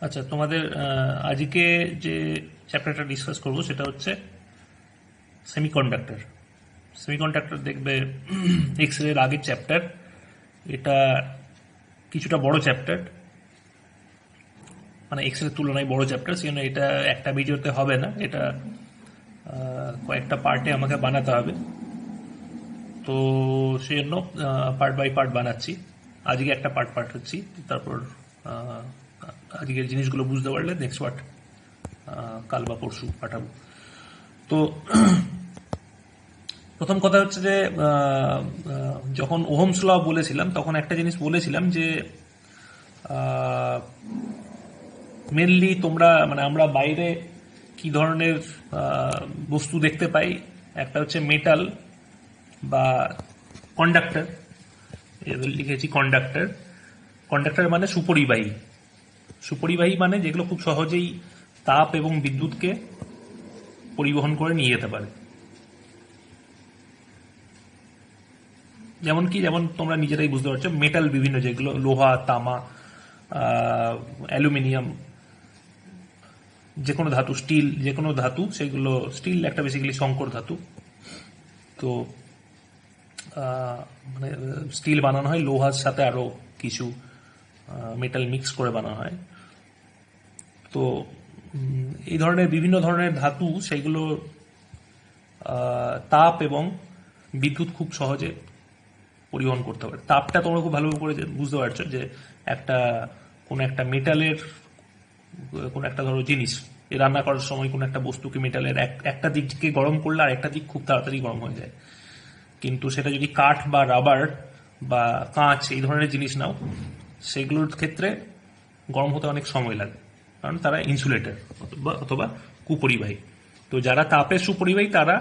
আচ্ছা, তোমাদের আজকে যে চ্যাপ্টারটা ডিসকাস করব সেটা হচ্ছে সেমিকন্ডাক্টর। সেমিকন্ডাক্টর দেখবে এক্স রে এর আগের চ্যাপ্টার। এটা কিছুটা বড় চ্যাপ্টার, মানে এক্স রে তুলনায় বড় চ্যাপ্টার, সেজন্য এটা একটা ভিডিওতে হবে না। এটা কয়েকটা পার্টে আমাকে বানাতে হবে, তো সেজন্য পার্ট বাই পার্ট বানাচ্ছি। আজকে একটা পার্ট পার্ট হচ্ছি, তারপর আহ, আজকের জিনিসগুলো বুঝতে পারলে নেক্সট পার্ট কাল বা পরশু পাঠাবো। তো প্রথম কথা হচ্ছে যে যখন ওহমস ল বলেছিলাম তখন একটা জিনিস বলেছিলাম যে মেনলি তোমরা, মানে আমরা বাইরে কি ধরনের বস্তু দেখতে পাই। একটা হচ্ছে মেটাল বা কন্ডাক্টর, লিখেছি কন্ডাক্টর। কন্ডাক্টর মানে সুপরিবাহী। সুপরিবাহী মানে যেগুলো খুব সহজেই তাপ এবং বিদ্যুৎকে পরিবহন করে নিয়ে যেতে পারে। যেমন তোমরা নিজেরাই বুঝতে পারছো, মেটাল বিভিন্ন যেগুলো লোহা, তামা, অ্যালুমিনিয়াম, যে কোনো ধাতু, স্টিল, যে কোনো ধাতু, সেগুলো স্টিল একটা বেসিক্যালি সংকর ধাতু। তো মানে স্টিল বানানো হয় লোহার সাথে আরো কিছু মেটাল মিক্স করে বানানো হয়। তো এই ধরনের বিভিন্ন ধরনের ধাতু, সেগুলো তাপ এবং বিদ্যুৎ খুব সহজে পরিবহন করতে পারে। তাপটা তোমরা খুব ভালোভাবে করে বুঝতে পারছো যে একটা কোন একটা মেটালের কোন একটা ধরো জিনিস রান্না করার সময় কোন একটা বস্তুকে মেটালের একটা দিককে গরম করলে আর একটা দিক খুব তাড়াতাড়ি গরম হয়ে যায়। কিন্তু সেটা যদি কাঠ বা রাবার বা কাঁচ এই ধরনের জিনিস নাও, সেগুলোর ক্ষেত্রে গরম হতে অনেক সময় লাগে, কারণ তারা ইনসুলেটর অথবা কুপরিবাহী। তো যারা তাপের সুপরিবাহী তারা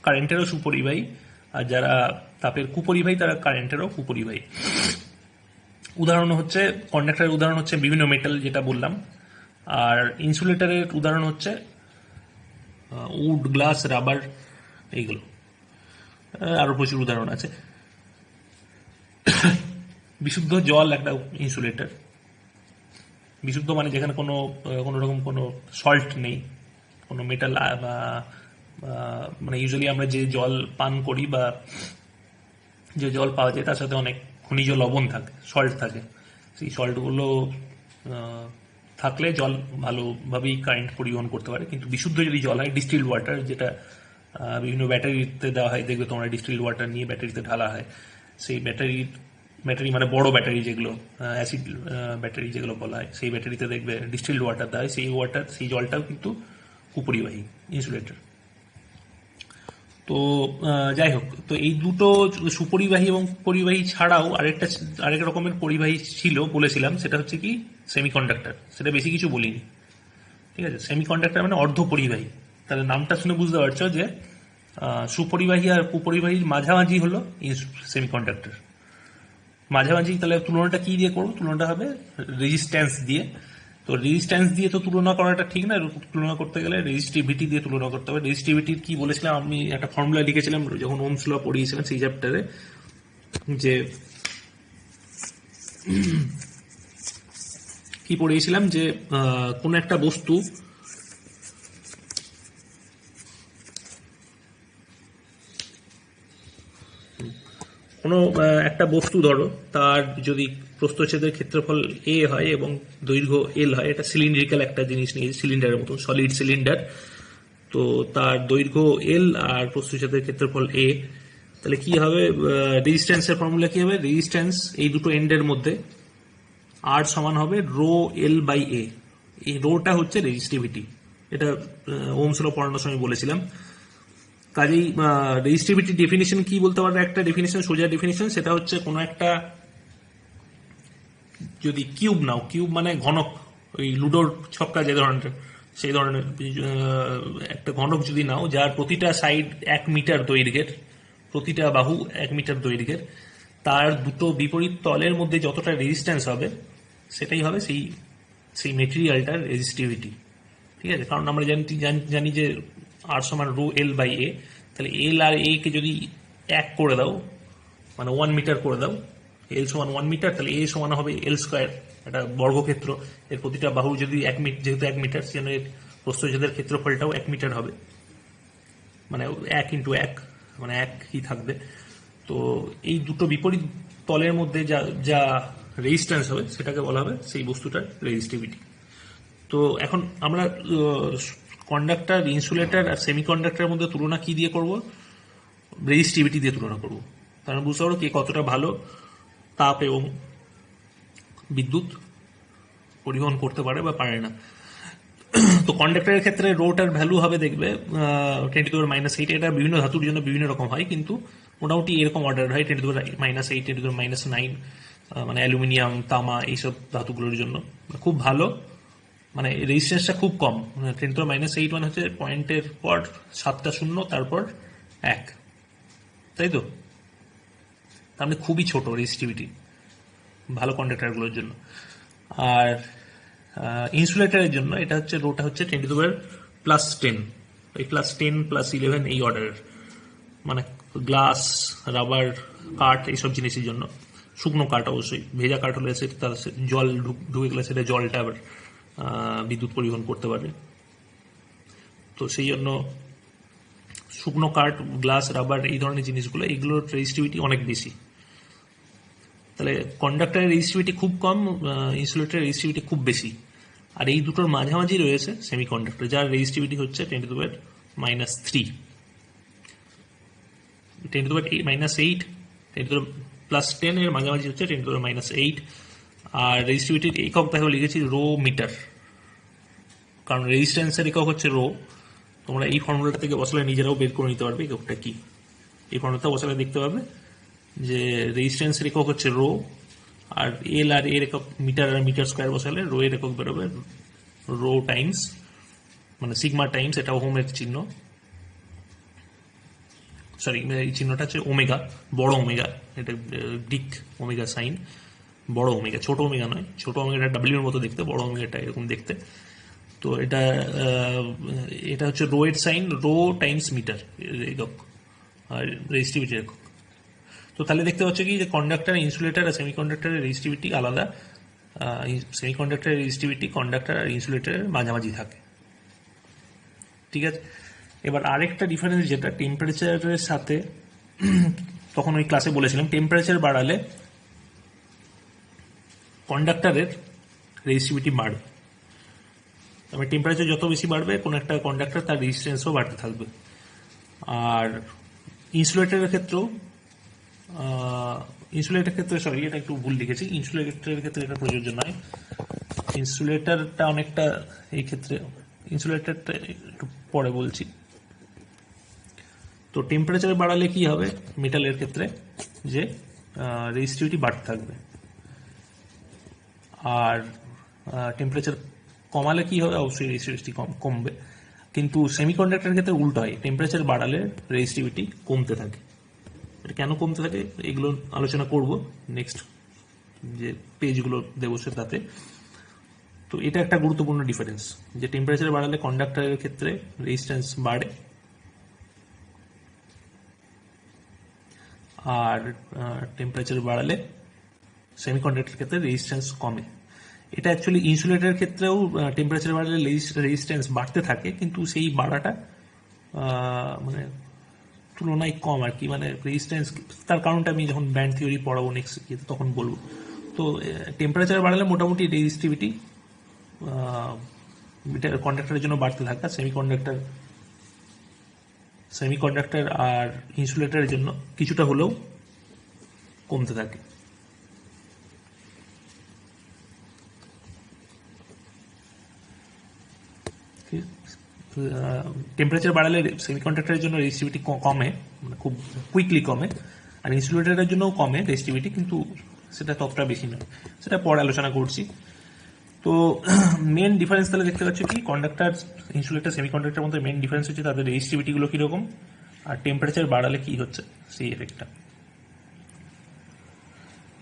কারেন্টেরও সুপরিবাহী, আর যারা তাপের কুপরিবাহী তারা কারেন্টেরও কুপরিবাহী। উদাহরণ হচ্ছে কন্ডাক্টরের উদাহরণ হচ্ছে বিভিন্ন মেটাল যেটা বললাম, আর ইনসুলেটরের উদাহরণ হচ্ছে উড, গ্লাস, রাবার, এইগুলো। আরো প্রচুর উদাহরণ আছে। বিশুদ্ধ জল একটা ইনসুলেটর। বিশুদ্ধ মানে যেখানে কোনো কোনো রকম কোনো সল্ট নেই, কোনো মেটাল, মানে ইউজুয়ালি আমরা যে জল পান করি বা যে জল পাওয়া যায় তার সাথে অনেক খনিজ লবণ থাকে, সল্ট থাকে। সেই সল্টগুলো থাকলে জল ভালোভাবেই কারেন্ট পরিবহন করতে পারে। কিন্তু বিশুদ্ধ যদি জল হয়, ডিস্টিল্ড ওয়াটার, যেটা বিভিন্ন ব্যাটারিতে দেওয়া হয়, দেখবে তোমরা ডিস্টিল্ড ওয়াটার নিয়ে ব্যাটারিতে ঢালা হয়। সেই ব্যাটারি মানে বড় ব্যাটারি যেগুলো অ্যাসিড ব্যাটারি যেগুলো বলা হয়, সেই ব্যাটারিতে দেখবে ডিস্টিল্ড ওয়াটার দেওয়া হয়। সেই জলটাও কিন্তু কুপরিবাহী, ইনসুলেটর। তো যাই হোক, তো এই দুটো সুপরিবাহী এবং পরিবাহী ছাড়াও আরেক রকমের পরিবাহী ছিল বলেছিলাম, সেটা হচ্ছে কি সেমিকন্ডাক্টর। সেটা বেশি কিছু বলিনি, ঠিক আছে। সেমিকন্ডাক্টর মানে অর্ধ পরিবাহী। তাহলে নামটা শুনে বুঝতে পারছো যে সুপরিবাহী আর কুপরিবাহীর মাঝামাঝি হলো সেমিকন্ডাক্টর। মাঝামাঝি, তাহলে তুলনাটা কি দিয়ে করবো? তুলনাটা হবে রেজিস্ট্যান্স দিয়ে। তো রেজিস্ট্যান্স দিয়ে তো তুলনা করাটা ঠিক না, তুলনা করতে গেলে রেজিস্টিভিটি দিয়ে তুলনা করতে হবে। রেজিস্টিভিটির কি বলেছিলাম আমি? একটা ফর্মুলা লিখেছিলাম যখন ওহমস ল পড়িয়েছিলাম সেই চ্যাপ্টারে, যে কি পড়িয়েছিলাম যে কোন একটা বস্তু কোনো একটা বস্তু ধরো, তার যদি প্রস্থচ্ছেদের ক্ষেত্রফল এ হয় এবং দৈর্ঘ্য এল হয়, এটা সিলিন্ড্রিক্যাল একটা জিনিস নিয়ে, সিলিন্ডারের মতো, সলিড সিলিন্ডার। তো তার দৈর্ঘ্য এল আর প্রস্থচ্ছেদের ক্ষেত্রফল এ। তাহলে কি হবে? রেজিস্ট্যান্সের ফর্মুলা কি হবে? রেজিস্ট্যান্স এই দুটো এন্ডের মধ্যে আর সমান হবে রো এল বাই এ। এই রোটা হচ্ছে রেজিস্টিভিটি। এটা ওহমস ল পড়ানোর সময় বলেছিলাম। কাজেই রেজিস্টিভিটি ডেফিনিশন কি বলতে পারবে? একটা ডেফিনিশন, সোজা ডেফিনিশন, সেটা হচ্ছে কোনো একটা, যদি কিউব নাও, কিউব মানে ঘনক, ওই লুডোর ছক্কা যে ধরনের, সেই ধরনের একটা ঘনক যদি নাও, যার প্রতিটা সাইড 1 মিটার দৈর্ঘ্যের, প্রতিটা বাহু 1 মিটার দৈর্ঘ্যের, তার দুটো বিপরীত তলের মধ্যে যতটা রেজিস্ট্যান্স হবে সেটাই হবে সেই সেই মেটেরিয়ালটার রেজিস্টিভিটি, ঠিক আছে। কারণ আমরা জানি যে আর সমান রো এল বাই এ। তাহলে এল আর এ কে যদি 1 করে দাও, মানে 1 মিটার করে দাও, এল সমান 1 মিটার, তাহলে এ সমান হবে এল স্কোয়ার, একটা বর্গক্ষেত্র, এর প্রতিটা বাহু যদি 1 মিটার, যেহেতু 1 মিটার সেজন্য এর প্রস্থচ্ছেদের ক্ষেত্রফলটাও 1 মিটার হবে, মানে 1 ইন্টু 1, মানে 1ই থাকবে। তো এই দুটো বিপরীত তলের মধ্যে যা যা রেজিস্ট্যান্স হবে সেটাকে বলা হবে সেই বস্তুটার রেজিস্টিভিটি। তো এখন আমরা কন্ডাক্টর, ইনসুলেটর আর সেমিকন্ডাক্টরের মধ্যে তুলনা কি দিয়ে করব? রেজিস্টিভিটি দিয়ে তুলনা করব। তাহলে বুঝতে পারো কে কতটা ভালো তাপ এবং বিদ্যুৎ পরিবহন করতে পারে বা পারে না। তো কন্ডাক্টরের ক্ষেত্রে রোটার ভ্যালু হবে দেখবে 10⁻⁸। এটা বিভিন্ন ধাতুর জন্য বিভিন্ন রকম হয়, কিন্তু মোটামুটি এরকম অর্ডার হয় 10⁻⁸, 10⁻৯, মানে অ্যালুমিনিয়াম, তামা, এইসব ধাতুগুলোর জন্য খুব ভালো, মানে রেজিস্ট্যান্সটা খুব কম। 10⁻⁸ মানে হচ্ছে পয়েন্টের পর 7টা শূন্য, তারপর 1, তাই তো? তার মানে খুবই ছোট রেজিস্টিভিটি ভালো কন্ডাক্টরগুলোর জন্য। আর ইনসুলেটরের জন্য এটা হচ্ছে রোটা হচ্ছে 10⁻+10, এই +10 +11 এই অর্ডারের, মানে গ্লাস, রাবার, কাঠ এইসব জিনিসের জন্য। শুকনো কাঠ অবশ্যই, ভেজা কাঠ হলে সেটা জল ঢুকে গেলে সেটা জলটা আবার বিদ্যুৎ পরিবহন করতে পারে। তো সেই জন্য শুকনো কাঠ, গ্লাস, রাবার এই ধরনের জিনিসগুলো, এইগুলোর রেজিস্টিভিটি অনেক বেশি। তাহলে কন্ডাক্টরের রেজিস্টিভিটি খুব কম, ইনসুলেটরের রেজিস্টিভিটি খুব বেশি। আর এই দুটোর মাঝামাঝি রয়েছে সেমিকন্ডাক্টর, যার রেজিস্টিভিটি হচ্ছে 10⁻⁻3, 10⁻⁸, 10⁻+10 এর মাঝামাঝি হচ্ছে 10⁻⁸। আর রেজিস্টিভিটির একক দেখো লিখেছি রো মিটার, কারণ রেজিস্ট্যান্সের একক হচ্ছে রো। তোমরা এই ফর্মুলাটা থেকে বসালে নিজেরাও বের করে নিতে পারবে এককটা কি। এই ফর্মুলাটা বসালে দেখতে পাবে যে রেজিস্ট্যান্সের একক হচ্ছে রো, আর এল আর এর একক মিটার আর মিটার স্কোয়ার বসালে রো এর একক বেরোবে রো টাইমস, মানে সিগমা টাইমস, এটা ওহমের চিহ্ন, সরি এই চিহ্নটা হচ্ছে ওমেগা, বড় ওমেগা, এটা গ্রিক ওমেগা সাইন, বড় ওমেগা, ছোট ওমেগা নয়। ছোট ওমেগাটা ডাব্লিউ এর মতো দেখতে, বড় ওমেগাটা এরকম দেখতে। তো এটা এটা হচ্ছে রো এর সাইন, রো টাইমস মিটার একক, আর রেজিস্টিভিটি একক। তো তাহলে দেখতে পাচ্ছ কি যে কন্ডাক্টর, ইনসুলেটর আর সেমিকন্ডাক্টরের রেজিস্টিভিটি আলাদা। সেমিকন্ডাক্টরের রেজিস্টিভিটি কন্ডাক্টর আর ইনসুলেটরের মাঝামাঝি থাকে, ঠিক আছে। এবার আরেকটা ডিফারেন্স যেটা টেম্পারেচারের সাথে, তখন ওই ক্লাসে বলেছিলাম টেম্পারেচার বাড়ালে কন্ডাক্টরের রেজিস্টিভিটি বাড়বে। তবে টেম্পারেচার যত বেশি বাড়বে কোনো একটা কন্ডাক্টর তার রেজিস্ট্যান্সও বাড়তে থাকবে। আর ইনসুলেটরের ক্ষেত্রেও, ইনসুলেটরের ক্ষেত্রে সরি এটা একটু ভুল লিখেছি, ইনসুলেটরের ক্ষেত্রে এটা প্রযোজ্য নয়। ইনসুলেটরটা অনেকটা এই ক্ষেত্রে, ইনসুলেটরটা একটু পরে বলছি। তো টেম্পারেচার বাড়ালে কি হবে মেটালের ক্ষেত্রে, যে রেজিস্টিভিটি বাড়তে থাকবে। আর টেম্পারেচার কমালে কি হবে, অবশ্যই রেজিস্টিভিটি কমবে। কিন্তু সেমিকন্ডাক্টরের ক্ষেত্রে উল্টো হয়, টেম্পারেচার বাড়ালে রেজিস্টিভিটি কমতে থাকে। এটা কেন কমতে থাকে এগুলো আলোচনা করব নেক্সট যে পেজগুলো দেবো তাতে। তো এটা একটা গুরুত্বপূর্ণ ডিফারেন্স, যে টেম্পারেচার বাড়ালে কন্ডাক্টরের ক্ষেত্রে রেজিস্ট্যান্স বাড়ে, আর টেম্পারেচার বাড়ালে সেমিকন্ডাক্টরের ক্ষেত্রে রেজিস্ট্যান্স কমে। এটা অ্যাকচুয়ালি ইনসুলেটরের ক্ষেত্রেও টেম্পারেচার বাড়ালে রেজিস্ট্যান্স বাড়তে থাকে, কিন্তু সেই বাড়াটা মানে তুলনায় কম আর কি, মানে রেজিস্ট্যান্স, তার কারণটা আমি যখন ব্যান্ড থিওরি পড়াবো নেক্সট তখন বলবো। তো টেম্পারেচার বাড়ালে মোটামুটি রেজিস্টিভিটি কন্ডাক্টরের জন্য বাড়তে থাকা, সেমিকন্ডাক্টর আর ইনসুলেটরের জন্য কিছুটা হলেও কমতে থাকে। টেম্পারেচার বাড়ালে সেমিকন্ডাক্টরের জন্য রেজিস্টিভিটি কমে, মানে খুব কুইকলি কমে, আর ইনসুলেটরের জন্যও কমে রেজিস্টিভিটি, কিন্তু সেটা ততটা বেশি নয়, সেটা পরে আলোচনা করছি। তো মেন ডিফারেন্স তাহলে দেখতে পাচ্ছি কি, কন্ডাক্টর, ইনসুলেটর, সেমিকন্ডাক্টরের মধ্যে মেন ডিফারেন্স হচ্ছে তাদের রেজিস্টিভিটিগুলো কীরকম, আর টেম্পারেচার বাড়ালে কি হচ্ছে সেই এফেক্টটা।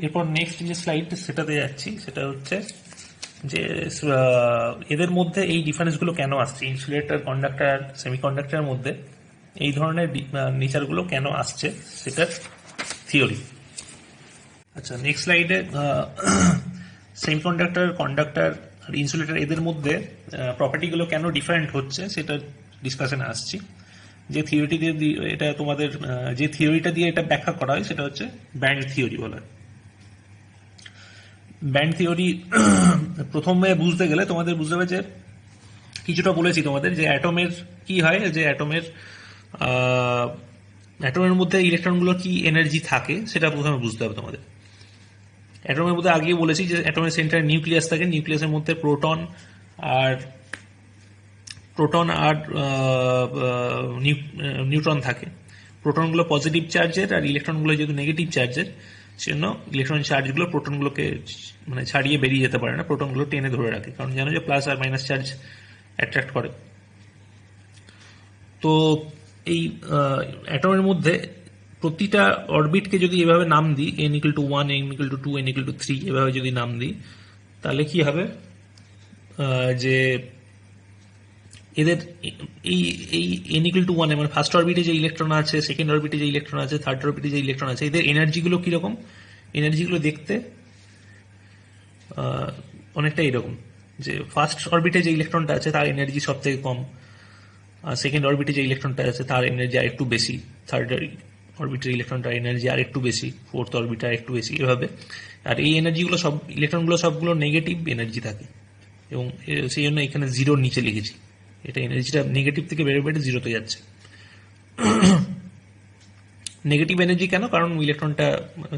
এরপর নেক্সট যে স্লাইড সেটাতে যাচ্ছি, সেটা হচ্ছে যে এদের মধ্যে এই ডিফারেন্সগুলো কেন আসছে, ইনসুলেটর, কন্ডাক্টর, সেমিকন্ডাক্টরের মধ্যে এই ধরনের নেচারগুলো কেন আসছে সেটার থিওরি। আচ্ছা, নেক্সট স্লাইডে সেমিকন্ডাক্টর, কন্ডাক্টর আর ইনসুলেটর এদের মধ্যে প্রপার্টিগুলো কেন ডিফারেন্ট হচ্ছে সেটা ডিসকাশনে আসছি। যে থিওরিটি দিয়ে এটা তোমাদের যে থিওরিটা দিয়ে এটা ব্যাখ্যা করা হয় সেটা হচ্ছে ব্যান্ড থিওরি বলা হয়। ব্যান্ড থিওরি প্রথমে বুঝতে গেলে তোমাদের বুঝতে হবে যে কিছুটা বলেছি তোমাদের যে অ্যাটমের কি হয়, যে অ্যাটমের মধ্যে ইলেকট্রনগুলো কি এনার্জি থাকে সেটা প্রথমে বুঝতে হবে তোমাদের। অ্যাটমের মধ্যে আগেই বলেছি যে অ্যাটমের সেন্টারে নিউক্লিয়াস থাকে, নিউক্লিয়াসের মধ্যে প্রোটন আর নিউট্রন থাকে। প্রোটনগুলো পজিটিভ চার্জের আর ইলেকট্রনগুলো যেহেতু নেগেটিভ চার্জের, সেজন্য ইলেকট্রন চার্জগুলো প্রোটনগুলোকে মানে ছাড়িয়ে বেরিয়ে যেতে পারে না, প্রোটনগুলো টেনে ধরে রাখে, কারণ জানো যে প্লাস আর মাইনাস চার্জ অ্যাট্রাক্ট করে। তো এই অ্যাটমের মধ্যে প্রতিটা অরবিটকে যদি এভাবে নাম দিই, n=1, n=2, n=3 এভাবে যদি নাম দিই, তাহলে কি হবে যে এদের এই এই n=1 মানে ফার্স্ট অরবিটে যে ইলেকট্রন আছে, সেকেন্ড অরবিটে যে ইলেকট্রন আছে, থার্ড অরবিটে যে ইলেকট্রন আছে, এদের এনার্জিগুলো কিরকম? এনার্জিগুলো দেখতে অনেকটা এরকম, যে ফার্স্ট অরবিটে যে ইলেকট্রনটা আছে তার এনার্জি সব থেকে কম, সেকেন্ড অরবিটে যে ইলেকট্রনটা আছে তার এনার্জি আর একটু বেশি, থার্ড অরবিটের ইলেকট্রনটার এনার্জি আর একটু বেশি, ফোর্থ অরবিটে আর একটু বেশি, এভাবে। আর এই এনার্জিগুলো সব ইলেকট্রনগুলো সবগুলো নেগেটিভ এনার্জি থাকে, এবং সেই জন্য এখানে জিরোর নিচে লিখেছি। এটা এনার্জিটা নেগেটিভ থেকে বেড়ে বেড়ে জিরোতে যাচ্ছে। নেগেটিভ এনার্জি কেন? কারণ ইলেকট্রনটা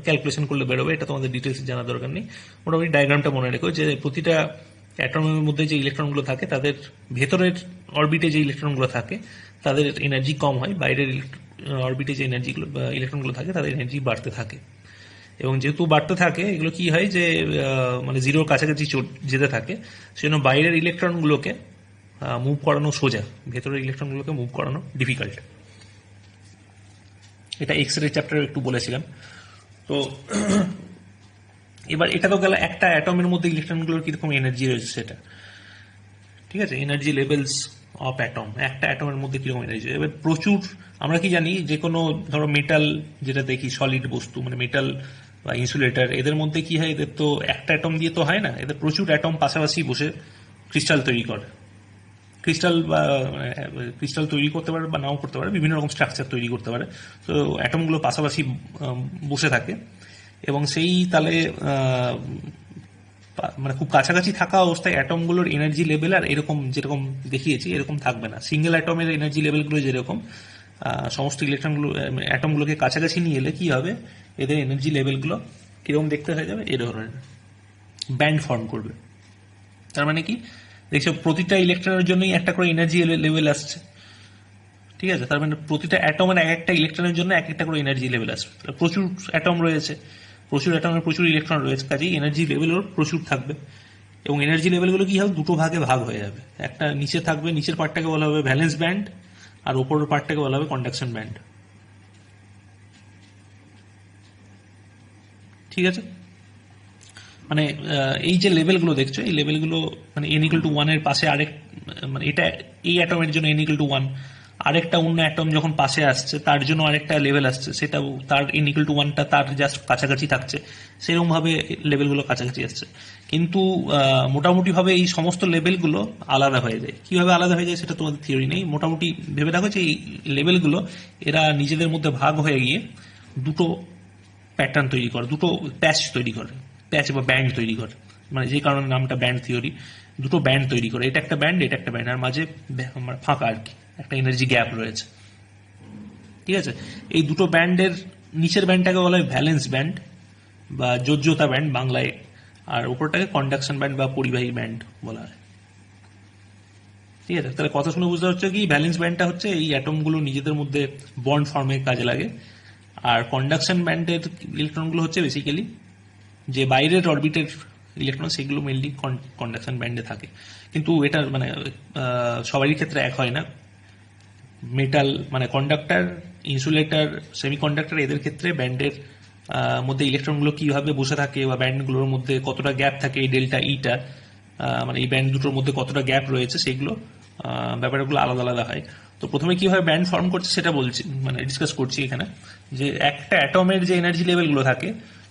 ক্যালকুলেশন করলে বেরোবে, এটা তোমাদের ডিটেলস জানার দরকার নেই। মোটামুটি ডায়াগ্রামটা মনে রেখো যে প্রতিটা অ্যাটমের মধ্যে যে ইলেকট্রনগুলো থাকে তাদের ভেতরের অরবিটে যে ইলেকট্রনগুলো থাকে তাদের এনার্জি কম হয়, বাইরের অরবিটে যে এনার্জিগুলো বা ইলেকট্রনগুলো থাকে তাদের এনার্জি বাড়তে থাকে। এবং যেহেতু বাড়তে থাকে, এগুলো কি হয় যে মানে জিরোর কাছাকাছি যেতে থাকে, সেজন্য বাইরের ইলেকট্রনগুলোকে মুভ করানো সোজা, ভেতরের ইলেকট্রনগুলোকে মুভ করানো ডিফিকাল্ট। এটা এক্স রে চ্যাপ্টারে একটু বলেছিলাম। তো এবার এটা তো গেল একটা অ্যাটমের মধ্যে ইলেকট্রনগুলোর কিরকম এনার্জি রয়েছে সেটা, ঠিক আছে, এনার্জি লেভেলস অফ অ্যাটম, একটা অ্যাটমের মধ্যে কিরকম এনার্জি। এবার প্রচুর আমরা কি জানি, যে কোনো ধরো মেটাল যেটা দেখি, সলিড বস্তু মানে মেটাল বা ইনসুলেটর, এদের মধ্যে কি হয়, এদের তো একটা অ্যাটম দিয়ে তো হয় না, এদের প্রচুর অ্যাটম পাশাপাশি বসে ক্রিস্টাল তৈরি করে। ক্রিস্টাল তৈরি করতে পারে বা নাও করতে পারে, বিভিন্ন রকম স্ট্রাকচার তৈরি করতে পারে। তো অ্যাটমগুলো পাশাপাশি বসে থাকে, এবং সেই তাহলে মানে খুব কাছাকাছি থাকা অবস্থায় অ্যাটমগুলোর এনার্জি লেভেল আর এরকম যেরকম দেখিয়েছি এরকম থাকবে না। সিঙ্গেল অ্যাটমের এনার্জি লেভেলগুলো যেরকম, সমস্ত ইলেকট্রনগুলো অ্যাটমগুলোকে কাছাকাছি নিয়ে এলে কি হবে, এদের এনার্জি লেভেলগুলো কিরকম দেখতে হয়ে যাবে, এ ধরনের ব্যান্ড ফর্ম করবে। তার মানে কি দেখছো, প্রতিটা ইলেকট্রনের জন্যই একটা করে এনার্জি লেভেল আসছে, ঠিক আছে। তার মানে প্রতিটা অ্যাটমের এক একটা ইলেকট্রনের জন্য এক একটা করে এনার্জি লেভেল আসবে। প্রচুর অ্যাটম রয়েছে, প্রচুর অ্যাটমের প্রচুর ইলেকট্রন রয়েছে, কাজেই এনার্জি লেভেলও প্রচুর থাকবে। এবং এনার্জি লেভেলগুলো কি হবে, দুটো ভাগে ভাগ হয়ে যাবে। একটা নিচে থাকবে, নিচের পার্টটাকে বলা হবে ভ্যালেন্স ব্যান্ড, আর ওপরের পার্টটাকে বলা হবে কন্ডাকশন ব্যান্ড, ঠিক আছে। মানে এই যে লেভেলগুলো দেখছো, এই লেভেলগুলো মানে n=1 এর পাশে আরেক, মানে এটা এই অ্যাটমের জন্য n=1, আরেকটা অন্য অ্যাটম যখন পাশে আসছে তার জন্য আরেকটা লেভেল আসছে, সেটা তার n=1টা তার জাস্ট কাছাকাছি থাকছে, সেরকম ভাবে লেভেলগুলো কাছাকাছি আসছে। কিন্তু মোটামুটি ভাবে এই সমস্ত লেভেলগুলো আলাদা হয়ে যায়। কিভাবে আলাদা হয়ে যায় সেটা তোমাদের থিওরি নেই, মোটামুটি ভেবে রাখো যে এই লেভেলগুলো এরা নিজেদের মধ্যে ভাগ হয়ে গিয়ে দুটো প্যাটার্ন তৈরি করে, দুটো প্যাচ তৈরি করে, প্যাচ বা ব্যান্ড তৈরি করে, মানে যে কারণে নামটা ব্যান্ড থিওরি। দুটো ব্যান্ড তৈরি করে, এটা একটা ব্যান্ড, এটা একটা ব্যান্ড, আর মাঝে ফাঁকা আর কি, একটা এনার্জি গ্যাপ রয়েছে, ঠিক আছে। এই দুটো ব্যান্ডের নিচের ব্যান্ডটাকে বলা হয় ভ্যালেন্স ব্যান্ড বা যোজ্যতা ব্যান্ড বাংলায়, আর উপরটাকে কন্ডাকশন ব্যান্ড বা পরিবাহী ব্যান্ড বলা হয়, ঠিক আছে। তাহলে কথা শুনে বুঝতে হচ্ছে কি, ভ্যালেন্স ব্যান্ডটা হচ্ছে এই অ্যাটমগুলো নিজেদের মধ্যে বন্ড ফর্মে কাজে লাগে, আর কন্ডাকশন ব্যান্ডের ইলেকট্রনগুলো হচ্ছে বেসিক্যালি যে বাইরের অরবিটের ইলেকট্রন, সেগুলো মেনলি কন্ডাকশন ব্যান্ডে থাকে। কিন্তু এটা মানে সবারই ক্ষেত্রে এক হয় না। মেটাল মানে কন্ডাক্টর, ইনসুলেটর, সেমিকন্ডাক্টর, এদের ক্ষেত্রে ব্যান্ডের মধ্যে ইলেকট্রনগুলো কিভাবে বসে থাকে বা ব্যান্ডগুলোর মধ্যে কতটা গ্যাপ থাকে, এই ডেল্টা ইটা মানে এই ব্যান্ড দুটোর মধ্যে কতটা গ্যাপ রয়েছে, সেগুলো ব্যাপারগুলো আলাদা আলাদা হয়। তো প্রথমে কিভাবে ব্যান্ড ফর্ম করছে সেটা বলছি, মানে ডিসকাস করছি এখানে, যে একটা অ্যাটমের যে এনার্জি লেভেলগুলো থাকে,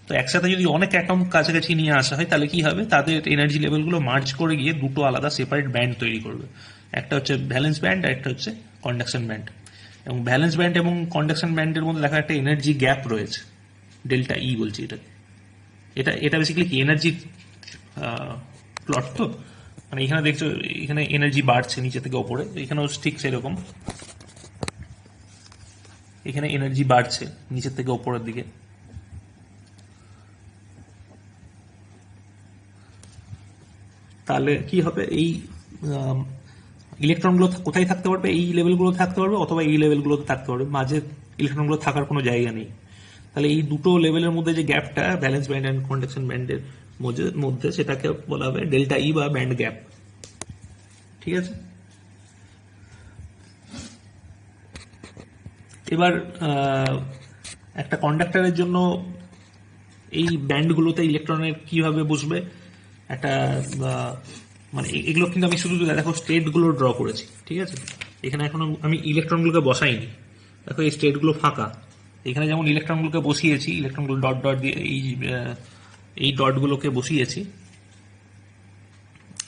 তো একসাথে যদি অনেক অ্যাটম কাছাকাছি নিয়ে আসা হয় তাহলে কি হবে, তাদের এনার্জি লেভেলগুলো মার্জ করে গিয়ে দুটো আলাদা সেপারেট ব্যান্ড তৈরি করবে। একটা হচ্ছে ভ্যালেন্স ব্যান্ড আর একটা হচ্ছে কন্ডাকশন ব্যান্ড। এবং ভ্যালেন্স ব্যান্ড এবং কন্ডাকশন ব্যান্ডের মধ্যে দেখা একটা এনার্জি গ্যাপ রয়েছে, ডেল্টা ই বলছি এটাকে। এটা এটা বেসিক্যালি কি এনার্জি প্লট। তো মানে এখানে দেখছো এখানে এনার্জি বাড়ছে নিচে থেকে ওপরে, এখানেও ঠিক সেরকম, এখানে এনার্জি বাড়ছে নিচের থেকে ওপরের দিকে। তাহলে কি হবে, এই ইলেকট্রনগুলো কোথায় থাকতে পারবে, এই লেভেলগুলো থাকতে পারবে অথবা এই লেভেলগুলোতে থাকতে পারবে, মাঝে ইলেকট্রনগুলো থাকার কোনো জায়গা নেই। তাহলে এই দুটো লেভেলের মধ্যে যে গ্যাপটা ব্যালেন্স ব্যান্ড অ্যান্ড কন্ডাকশন ব্যান্ডের মধ্যে সেটাকে বলা হবে ডেল্টা ই বা ব্যান্ড গ্যাপ। ঠিক আছে, এবার একটা কন্ডাক্টরের জন্য এই ব্যান্ডগুলোতে ইলেকট্রনের কিভাবে বসবে একটা মানে এগুলো কিন্তু আমি শুধু দেখো স্টেটগুলো ড্র করেছি। ঠিক আছে, এখানে এখনো আমি ইলেকট্রনগুলোকে বসাইনি, দেখো এই স্টেটগুলো ফাঁকা। এখানে যেমন ইলেকট্রনগুলোকে বসিয়েছি, ইলেকট্রনগুলো ডট ডট দিয়ে এই ডটগুলোকে বসিয়েছি,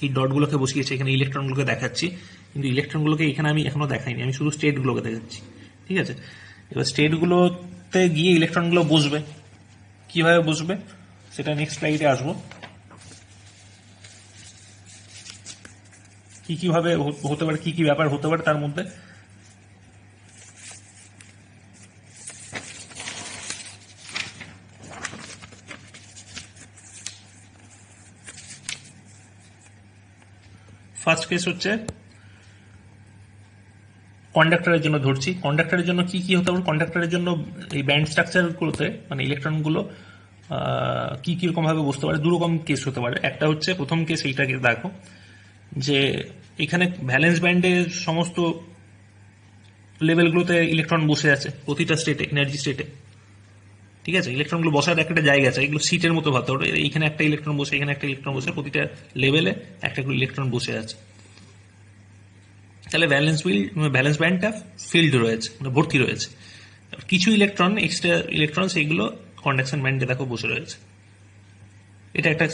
এই ডটগুলোকে বসিয়েছি, এখানে ইলেকট্রনগুলোকে দেখাচ্ছি, কিন্তু ইলেকট্রনগুলোকে এখানে আমি এখনো দেখাইনি, আমি শুধু স্টেটগুলোকে দেখাচ্ছি। ঠিক আছে, এবার স্টেটগুলোতে গিয়ে ইলেকট্রনগুলো বসবে, কিভাবে বসবে সেটা নেক্সট স্লাইডে আসবো। কি কিভাবে হতে পারে, কি কি ব্যাপার হতে পারে তার মধ্যে। ফার্স্ট কেস হচ্ছে কন্ডাক্টরের জন্য ধরছি। কন্ডাক্টরের জন্য কি কি হতে পারে, কন্ডাক্টরের জন্য এই ব্যান্ড স্ট্রাকচারগুলোতে মানে ইলেকট্রনগুলো কি কিরকম ভাবে বসতে পারে, দুরকম কেস হতে পারে। একটা হচ্ছে প্রথম কেস, এইটাকে দেখো যে এখানে ভ্যালেন্স ব্যান্ডের সমস্ত লেভেলগুলোতে ইলেকট্রন বসে আছে প্রতিটা স্টেটে, এনার্জি স্টেটে। ঠিক আছে, ইলেকট্রনগুলো বসার একটা জায়গা আছে, এগুলো সিটের মতো ভাবতে হবে, এখানে একটা ইলেকট্রন বসে, এখানে একটা ইলেকট্রন বসে, প্রতিটা লেভেলে একটা করে ইলেকট্রন বসে আছে। তাহলে ভ্যালেন্স ব্যান্ডটা ফিল্ড রয়েছে, মানে ভর্তি রয়েছে। কিছু ইলেকট্রন, এক্সট্রা ইলেকট্রন, সেইগুলো কন্ডাকশন ব্যান্ডে দেখো বসে রয়েছে। এটা একটা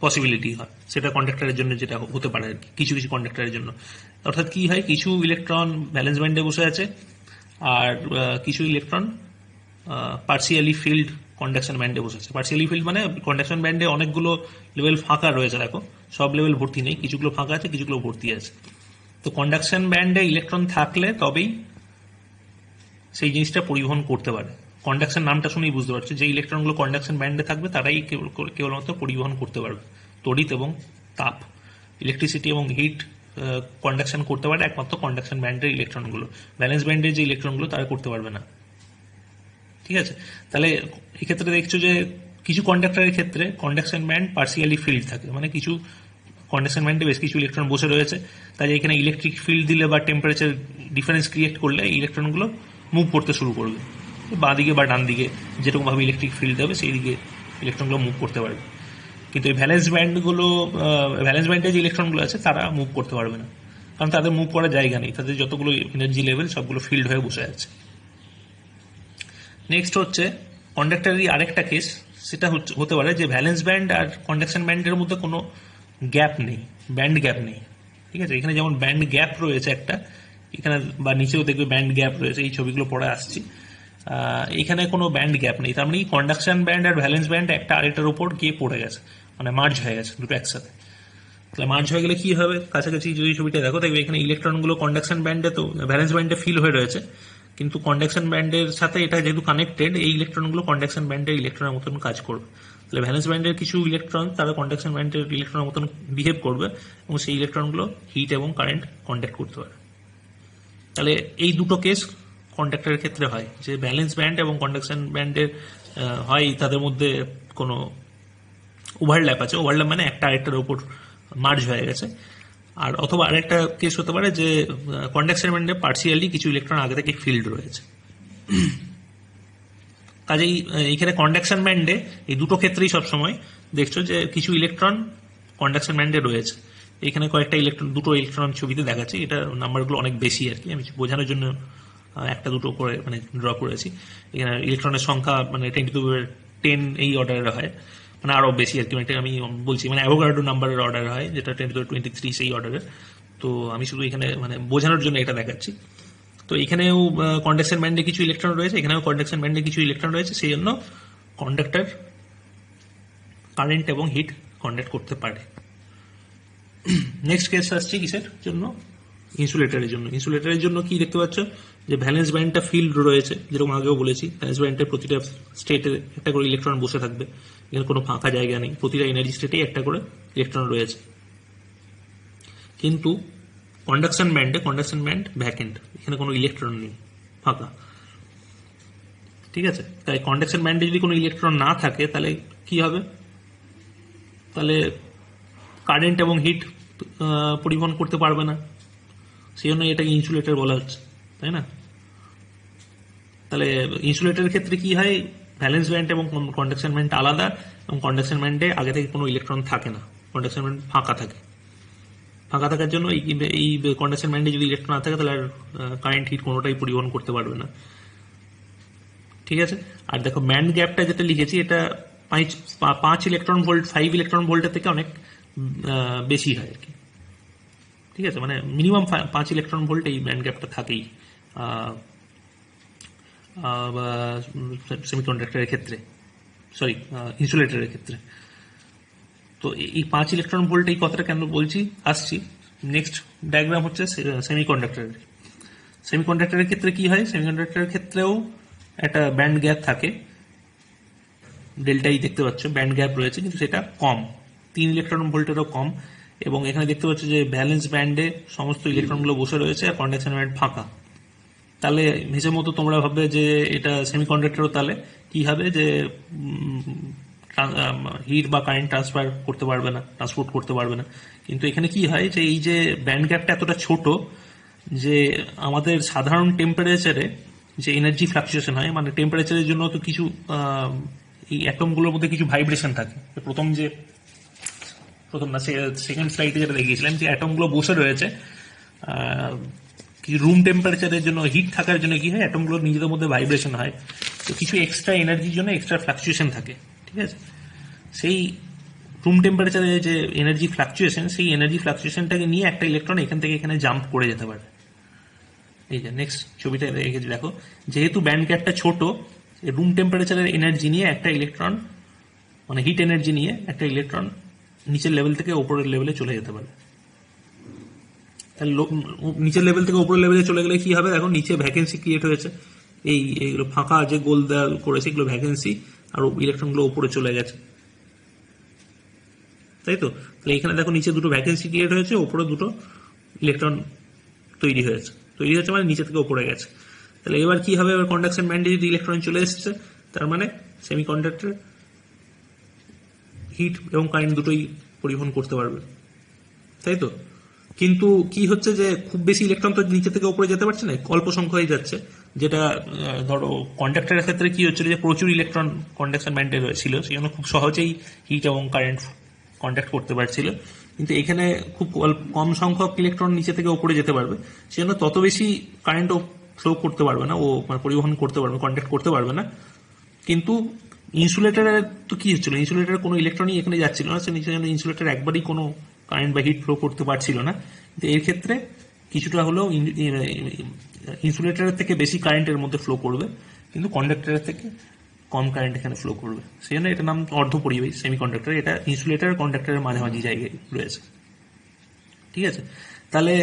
পসিবিলিটি হয়, সেটা কন্ডাক্টরের জন্য যেটা হতে পারে আর কি, কিছু কিছু কন্ডাক্টরের জন্য। অর্থাৎ কি হয়, কিছু ইলেকট্রন ভ্যালেন্স ব্যান্ডে বসে আছে আর কিছু ইলেকট্রন পার্সিয়ালি ফিল্ড কন্ডাকশন ব্যান্ডে বসেছে। পার্সিয়ালি ফিল্ড মানে কন্ডাকশন ব্যান্ডে অনেকগুলো লেভেল ফাঁকা রয়েছে, দেখো সব লেভেল ভর্তি নেই, কিছুগুলো ফাঁকা আছে, কিছুগুলো ভর্তি আছে। তো কন্ডাকশন ব্যান্ডে ইলেকট্রন থাকলে তবেই সেই জিনিসটা পরিবহন করতে পারে। কন্ডাকশন নামটা শুনেই বুঝতে পারছো যে ইলেকট্রনগুলো কন্ডাকশন ব্যান্ডে থাকবে তারাই কেবলমাত্র পরিবহন করতে পারবে তড়িৎ এবং তাপ, ইলেকট্রিসিটি এবং হিট কন্ডাকশন করতে পারে একমাত্র কন্ডাকশন ব্যান্ডের ইলেকট্রনগুলো। ভ্যালেন্স ব্যান্ডের যে ইলেকট্রনগুলো তারা করতে পারবে না। ঠিক আছে, তাহলে এক্ষেত্রে দেখছো যে কিছু কন্ডাক্টরের ক্ষেত্রে কন্ডাকশন ব্যান্ড পার্সিয়ালি ফিল্ড থাকে, মানে কিছু কন্ডাকশন ব্যান্ডে বেশ কিছু ইলেকট্রন বসে রয়েছে, তাই এখানে ইলেকট্রিক ফিল্ড দিলে বা টেম্পারেচার ডিফারেন্স ক্রিয়েট করলে ইলেকট্রনগুলো মুভ করতে শুরু করবে বাঁ দিকে বা ডান দিকে, যেরকম ভাবে ইলেকট্রিক ফিল্ড দেবে সেই দিকে ইলেকট্রনগুলো মুভ করতে পারবে। কিন্তু এই ভ্যালেন্স ব্যান্ডে যে ইলেকট্রনগুলো আছে তারা মুভ করতে পারবে না, কারণ তাদের মুভ করার জায়গা নেই, তাদের যতগুলো এনার্জি লেভেল সবগুলো ফিল্ড হয়ে বসে আছে। নেক্সট হচ্ছে কন্ডাক্টরেরই আরেকটা কেস, সেটা হতে পারে যে ভ্যালেন্স ব্যান্ড আর কন্ডাকশন ব্যান্ডের মধ্যে কোনো গ্যাপ নেই, ব্যান্ড গ্যাপ নেই। ঠিক আছে, এখানে যেমন ব্যান্ড গ্যাপ রয়েছে একটা, এখানে বা নিচেও দেখবে ব্যান্ড গ্যাপ রয়েছে, এই ছবিগুলো পরে আসছি। এখানে কোনো ব্যান্ড গ্যাপ নেই, তার মানে কন্ডাকশন ব্যান্ড আর ভ্যালেন্স ব্যান্ড একটা আরেকটার উপর গিয়ে পড়ে গেছে, মানে মার্জ হয়ে গেছে দুটো একসাথে। তাহলে মার্জ হয়ে গেলে কি হবে, কাছাকাছি যদি ছবিটা দেখো দেখবে এখানে ইলেকট্রনগুলো কন্ডাকশন ব্যান্ডে তো ভ্যালেন্স ব্যান্ডে ফিল হয়ে রয়েছে, কিন্তু কন্ডাকশন ব্যান্ডের সাথে এটা যেহেতু কানেক্টেড, এই ইলেকট্রনগুলো কন্ডাকশন ব্যান্ডের ইলেকট্রনের মতন কাজ করবে। তাহলে ভ্যালেন্স ব্যান্ডের কিছু ইলেকট্রন তারা কন্ডাকশন ব্যান্ডের ইলেকট্রনের মতন বিহেভ করবে এবং সেই ইলেকট্রনগুলো হিট এবং কারেন্ট কন্ডাক্ট করতে পারে। তাহলে এই দুটো কেস কন্ডাক্টরের ক্ষেত্রে হয়, যে ভ্যালেন্স ব্যান্ড এবং কন্ডাকশন ব্যান্ডের হয় তাদের মধ্যে কোনো ওভারল্যাপ আছে, ওভারল্যাপ মানে একটা আরেকটার উপর মার্জ হয়ে গেছে। আর অথবা আরেকটা কেস হতে পারে যে কন্ডাকশন ব্যান্ডে পার্সিয়ালি কিছু ইলেকট্রন আগে থেকে ফিল্ড রয়েছে। কাজেই এখানে কন্ডাকশন ব্যান্ডে এই দুটো ক্ষেত্রেই সবসময় দেখছো যে কিছু ইলেকট্রন কন্ডাকশন ব্যান্ডে রয়েছে। এখানে কয়েকটা ইলেকট্রন, দুটো ইলেকট্রন ছবিতে দেখাচ্ছি, এটা নাম্বারগুলো অনেক বেশি আর কি, আমি বোঝানোর জন্য একটা দুটো করে মানে ড্র করেছি। এখানে ইলেকট্রনের সংখ্যা মানে 10⁻⁴ 10 এই অর্ডারের হয়, মানে আরো বেশি আর কি, মানে আমি বলছি মানে অ্যাভোগাড্রো নাম্বারের অর্ডার হয়, যেটা 10⁻23 সেই অর্ডারের। তো আমি শুধু এখানে মানে বোঝানোর জন্য এটা দেখাচ্ছি। তো এখানেও কন্ডাকশন ব্যান্ডে কিছু ইলেকট্রন রয়েছে, এখানেও কন্ডাকশন ব্যান্ডে কিছু ইলেকট্রন রয়েছে, সেই জন্য কন্ডাক্টর কারেন্ট এবং হিট কন্ডাক্ট করতে পারে। নেক্সট কেস আসছে কিসের জন্য? ইনসুলেটরের জন্য। ইনসুলেটরের জন্য কি দেখতে পাচ্ছ যে ভ্যালেন্স ব্যান্ডটা ফিল্ড রয়েছে, যেরকম আগেও বলেছি ভ্যালেন্স ব্যান্ডের প্রতিটা স্টেটে একটা করে ইলেকট্রন বসে থাকবে, এখানে কোনো ফাঁকা জায়গা নেই, প্রতিটা এনার্জি স্টেটেই একটা করে ইলেকট্রন রয়েছে। কিন্তু কন্ডাকশন ব্যান্ড ভ্যাকেন্ট, এখানে কোনো ইলেকট্রন নেই, ফাঁকা। ঠিক আছে, তাই কন্ডাকশন ব্যান্ডে যদি কোনো ইলেকট্রন না থাকে তাহলে কি হবে? তাহলে কারেন্ট এবং হিট পরিবহন করতে পারবে না, সেই জন্য এটাকে ইনসুলেটর বলা হচ্ছে, তাই না? তাহলে ইনসুলেটরের ক্ষেত্রে কি হয়, ভ্যালেন্স ব্যান্ড এবং কন্ডাকশন ব্যান্ড আলাদা, এবং কন্ডাকশন ব্যান্ডে আগে থেকে কোনো ইলেকট্রন থাকে না, কন্ডাকশন ব্যান্ড ফাঁকা থাকে। ফাঁকা থাকার জন্য এই কন্ডাকশন ব্যান্ডে যদি ইলেকট্রন না থাকে তাহলে আর কারেন্ট হিট কোনোটাই পরিবহন করতে পারবে না। ঠিক আছে, আর দেখো ব্যান্ড গ্যাপটা যেটা লিখেছি এটা 5 ইলেকট্রন ভোল্ট 5 ইলেকট্রন ভোল্টের থেকে অনেক বেশি হয় আর কি। ঠিক আছে, মানে মিনিমাম 5 ইলেকট্রন ভোল্ট এই ব্যান্ড গ্যাপটা থাকেই সেমিকন্ডাক্টরের ক্ষেত্রে, সরি ইনসুলেটরের ক্ষেত্রে। তো এই 5 ইলেকট্রন ভোল্ট এই কথাটা কেন বলছি আসছি। নেক্সট ডায়াগ্রাম হচ্ছে সেমিকন্ডাক্টরের। সেমিকন্ডাক্টরের ক্ষেত্রে কি হয়, সেমিকন্ডাক্টরের ক্ষেত্রেও একটা ব্যান্ড গ্যাপ থাকে, ডেল্টাই দেখতে পাচ্ছ ব্যান্ড গ্যাপ রয়েছে, কিন্তু সেটা কম, 3 ইলেকট্রন ভোল্টেরও কম। এবং এখানে দেখতে পাচ্ছ যে ভ্যালেন্স ব্যান্ডে সমস্ত ইলেকট্রনগুলো বসে রয়েছে আর কন্ডাকশন ব্যান্ড ফাঁকা। তাহলে হিসেব মতো তোমরা ভাববে যে এটা সেমিকন্ডাক্টরও তাহলে কি হবে, যে হিট বা কারেন্ট ট্রান্সপোর্ট করতে পারবে না। কিন্তু এখানে কি হয় যে এই যে ব্যান্ড গ্যাপটা এতটা ছোট যে আমাদের সাধারণ টেম্পারেচারে যে এনার্জি ফ্লাকচুয়েশন হয়, মানে টেম্পারেচারের জন্য তো কিছু এই অ্যাটমগুলোর মধ্যে কিছু ভাইব্রেশন থাকে। প্রথম না সেকেন্ড স্লাইডে যেটা দেখিয়েছিলাম যে অ্যাটমগুলো বসে রয়েছে, কিছু রুম টেম্পারেচারের জন্য হিট থাকার জন্য কি হয়, অ্যাটমগুলোর নিজেদের মধ্যে ভাইব্রেশন হয়, তো কিছু এক্সট্রা এনার্জির জন্য এক্সট্রা ফ্লাকচুয়েশন থাকে। ঠিক আছে, সেই রুম টেম্পারেচারে যে এনার্জি ফ্লাকচুয়েশন, সেই এনার্জি ফ্লাকচুয়েশনটাকে নিয়ে একটা ইলেকট্রন এখান থেকে এখানে জাম্প করে যেতে পারে। এই যে নেক্সট ছবিটা দেখো, যেহেতু ব্যান্ড গ্যাপটা ছোট, রুম টেম্পারেচারের এনার্জি নিয়ে একটা ইলেকট্রন, মানে হিট এনার্জি নিয়ে একটা ইলেকট্রন নিচের লেভেল থেকে ওপরের লেভেলে চলে যেতে পারে। তাহলে নিচের লেভেল থেকে ওপরের লেভেলে চলে গেলে কি হবে, এখন নিচে ভ্যাকেন্সি ক্রিয়েট হয়েছে, এইগুলো ফাঁকা যে গোল দেওয়া করেছে এগুলো ভ্যাকেন্সি, আর ইলেকট্রনগুলো ওপরে চলে গেছে, তাই তো? তাহলে এখানে দেখো নিচে দুটো ভ্যাকেন্সি ক্রিয়েট হয়েছে, ওপরে দুটো ইলেকট্রন তৈরি হয়েছে মানে নিচে থেকে ওপরে গেছে। তাহলে এবার কি হবে, এবার কন্ডাকশন ব্যান্ডে যদি ইলেকট্রন চলে এসেছে, তার মানে সেমিকন্ডাক্টর হিট এবং কারেন্ট দুটোই পরিবহন করতে পারবে, তাই তো? কিন্তু কি হচ্ছে যে খুব বেশি ইলেকট্রন তো নিচে থেকে উপরে যেতে পারছে না, অল্প সংখ্যায় যাচ্ছে। যেটা ধরো কন্ডাক্টরের ক্ষেত্রে কি হচ্ছিল যে প্রচুর ইলেকট্রন কন্ডাকশন ব্যান্ডে ছিল, সেই জন্য খুব সহজেই হিট এবং কারেন্ট কন্ডাক্ট করতে পারছিল। কিন্তু এখানে খুব কম সংখ্যক ইলেকট্রন নিচে থেকে উপরে যেতে পারবে, সেই জন্য তত বেশি কারেন্টও ফ্লো করতে পারবে না, ও পরিবহন করতে পারবে, কন্ডাক্ট করতে পারবে না। কিন্তু ইনসুলেটরের তো কি হচ্ছিল, ইনসুলেটরের কোনো ইলেকট্রনই এখানে যাচ্ছিল না, সে নিচে ইনসুলেটর একবারই কোনো কারেন্ট বা হিট ফ্লো করতে পারছিল না। কিন্তু এর ক্ষেত্রে কিছুটা হলেও ইনসুলেটরের থেকে বেশি কারেন্টের মধ্যে ফ্লো করবে, কিন্তু কন্ডাক্টরের থেকে কম কারেন্ট এখানে ফ্লো করবে, সেই জন্য এটার নাম অর্ধপরিবাহী সেমিকন্ডাক্টর। এটা ইনসুলেটর কন্ডাক্টরের মাঝামাঝি জায়গায় রয়েছে। ঠিক আছে, তাহলে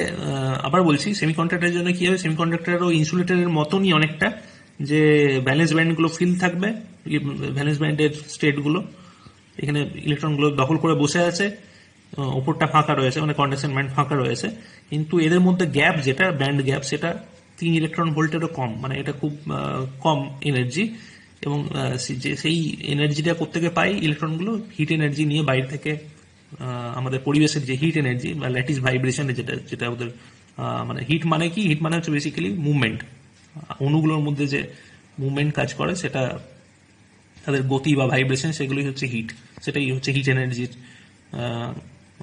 আবার বলছি সেমিকন্ডাক্টরের জন্য কি হবে, সেমিকন্ডাক্টর ও ইনসুলেটরের মতনই অনেকটা, যে ভ্যালেন্স ব্যান্ডগুলো ফিল থাকবে, ভ্যালেন্স ব্যান্ডের স্টেটগুলো এখানে ইলেকট্রনগুলো দখল করে বসে আছে, ওপরটা ফাঁকা রয়েছে, মানে কন্ডাকশন ব্যান্ড ফাঁকা রয়েছে, কিন্তু এদের মধ্যে গ্যাপ যেটা ব্যান্ড গ্যাপ সেটা 3 ইলেকট্রন ভোল্টেরও কম, মানে এটা খুব কম এনার্জি। এবং সেই এনার্জিটা কোত্থেকে পাই, ইলেকট্রনগুলো হিট এনার্জি নিয়ে বাইরে থেকে, আমাদের পরিবেশের যে হিট এনার্জি বা ল্যাটিস ভাইব্রেশন যেটা ওদের মানে হিট মানে কি, হিট মানে হচ্ছে বেসিক্যালি মুভমেন্ট, অণুগুলোর মধ্যে যে মুভমেন্ট কাজ করে সেটা তাদের গতি বা ভাইব্রেশন, সেগুলোই হচ্ছে হিট, সেটাই হচ্ছে হিট এনার্জির